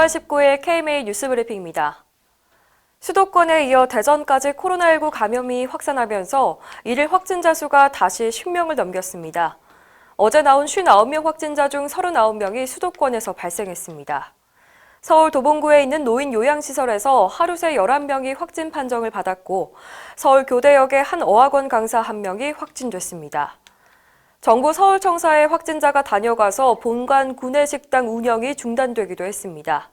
5월 19일 KMA 뉴스브리핑입니다. 수도권에 이어 대전까지 코로나19 감염이 확산하면서 일일 확진자 수가 다시 10명을 넘겼습니다. 어제 나온 59명 확진자 중 39명이 수도권에서 발생했습니다. 서울 도봉구에 있는 노인 요양시설에서 하루 새 11명이 확진 판정을 받았고 서울 교대역의 한 어학원 강사 1명이 확진됐습니다. 정부 서울청사에 확진자가 다녀가서 본관 구내식당 운영이 중단되기도 했습니다.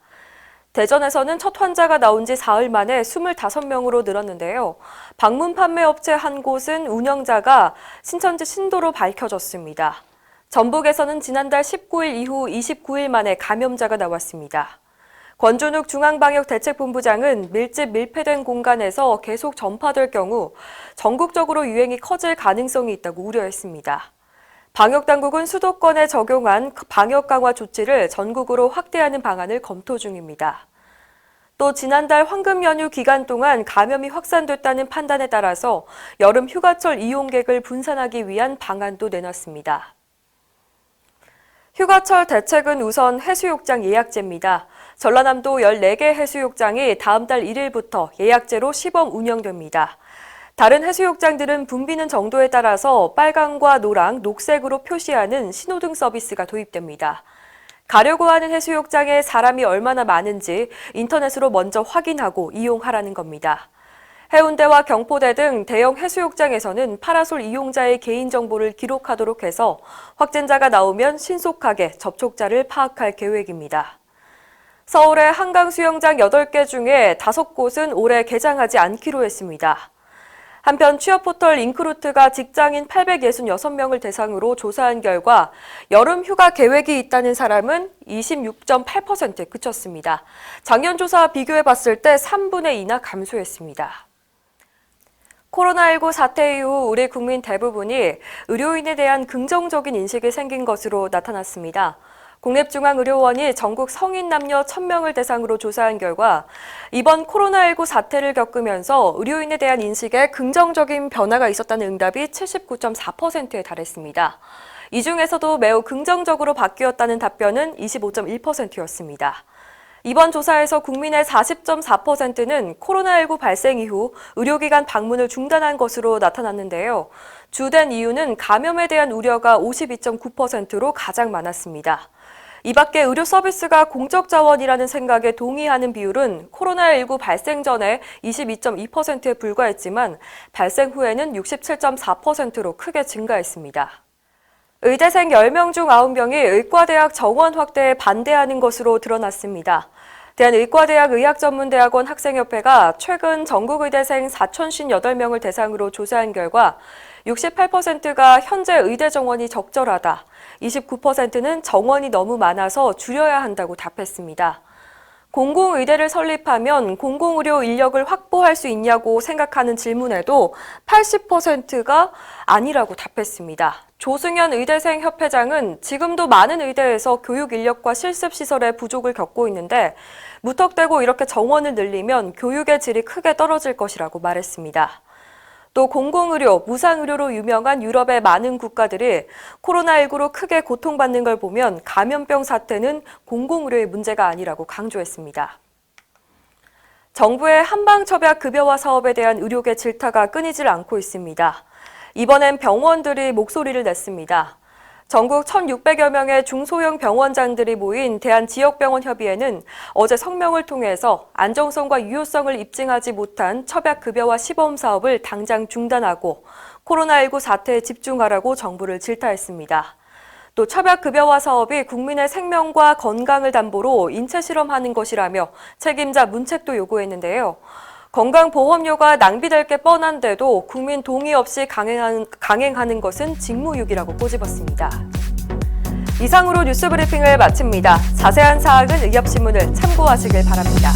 대전에서는 첫 환자가 나온 지 사흘 만에 25명으로 늘었는데요. 방문 판매 업체 한 곳은 운영자가 신천지 신도로 밝혀졌습니다. 전북에서는 지난달 19일 이후 29일 만에 감염자가 나왔습니다. 권준욱 중앙방역대책본부장은 밀집 밀폐된 공간에서 계속 전파될 경우 전국적으로 유행이 커질 가능성이 있다고 우려했습니다. 방역당국은 수도권에 적용한 방역 강화 조치를 전국으로 확대하는 방안을 검토 중입니다. 또 지난달 황금 연휴 기간 동안 감염이 확산됐다는 판단에 따라서 여름 휴가철 이용객을 분산하기 위한 방안도 내놨습니다. 휴가철 대책은 우선 해수욕장 예약제입니다. 전라남도 14개 해수욕장이 다음 달 1일부터 예약제로 시범 운영됩니다. 다른 해수욕장들은 붐비는 정도에 따라서 빨강과 노랑, 녹색으로 표시하는 신호등 서비스가 도입됩니다. 가려고 하는 해수욕장에 사람이 얼마나 많은지 인터넷으로 먼저 확인하고 이용하라는 겁니다. 해운대와 경포대 등 대형 해수욕장에서는 파라솔 이용자의 개인정보를 기록하도록 해서 확진자가 나오면 신속하게 접촉자를 파악할 계획입니다. 서울의 한강 수영장 8개 중에 5곳은 올해 개장하지 않기로 했습니다. 한편 취업포털 잉크루트가 직장인 866명을 대상으로 조사한 결과 여름 휴가 계획이 있다는 사람은 26.8%에 그쳤습니다. 작년 조사와 비교해봤을 때 3분의 2나 감소했습니다. 코로나19 사태 이후 우리 국민 대부분이 의료인에 대한 긍정적인 인식이 생긴 것으로 나타났습니다. 국립중앙의료원이 전국 성인 남녀 1,000명을 대상으로 조사한 결과 이번 코로나19 사태를 겪으면서 의료인에 대한 인식에 긍정적인 변화가 있었다는 응답이 79.4%에 달했습니다. 이 중에서도 매우 긍정적으로 바뀌었다는 답변은 25.1%였습니다. 이번 조사에서 국민의 40.4%는 코로나19 발생 이후 의료기관 방문을 중단한 것으로 나타났는데요. 주된 이유는 감염에 대한 우려가 52.9%로 가장 많았습니다. 이 밖에 의료 서비스가 공적 자원이라는 생각에 동의하는 비율은 코로나19 발생 전에 22.2%에 불과했지만 발생 후에는 67.4%로 크게 증가했습니다. 의대생 10명 중 9명이 의과대학 정원 확대에 반대하는 것으로 드러났습니다. 대한의과대학 의학전문대학원 학생협회가 최근 전국의대생 4,058명을 대상으로 조사한 결과 68%가 현재 의대 정원이 적절하다, 29%는 정원이 너무 많아서 줄여야 한다고 답했습니다. 공공의대를 설립하면 공공의료 인력을 확보할 수 있냐고 생각하는 질문에도 80%가 아니라고 답했습니다. 조승현 의대생 협회장은 지금도 많은 의대에서 교육 인력과 실습시설의 부족을 겪고 있는데 무턱대고 이렇게 정원을 늘리면 교육의 질이 크게 떨어질 것이라고 말했습니다. 또 공공의료, 무상의료로 유명한 유럽의 많은 국가들이 코로나19로 크게 고통받는 걸 보면 감염병 사태는 공공의료의 문제가 아니라고 강조했습니다. 정부의 한방첩약 급여화 사업에 대한 의료계 질타가 끊이질 않고 있습니다. 이번엔 병원들이 목소리를 냈습니다. 전국 1,600여 명의 중소형 병원장들이 모인 대한지역병원협의회는 어제 성명을 통해서 안정성과 유효성을 입증하지 못한 첩약급여화 시범 사업을 당장 중단하고 코로나19 사태에 집중하라고 정부를 질타했습니다. 또 첩약급여화 사업이 국민의 생명과 건강을 담보로 인체실험하는 것이라며 책임자 문책도 요구했는데요. 건강보험료가 낭비될 게 뻔한데도 국민 동의 없이 강행하는 것은 직무유기라고 꼬집었습니다. 이상으로 뉴스브리핑을 마칩니다. 자세한 사항은 의협신문을 참고하시길 바랍니다.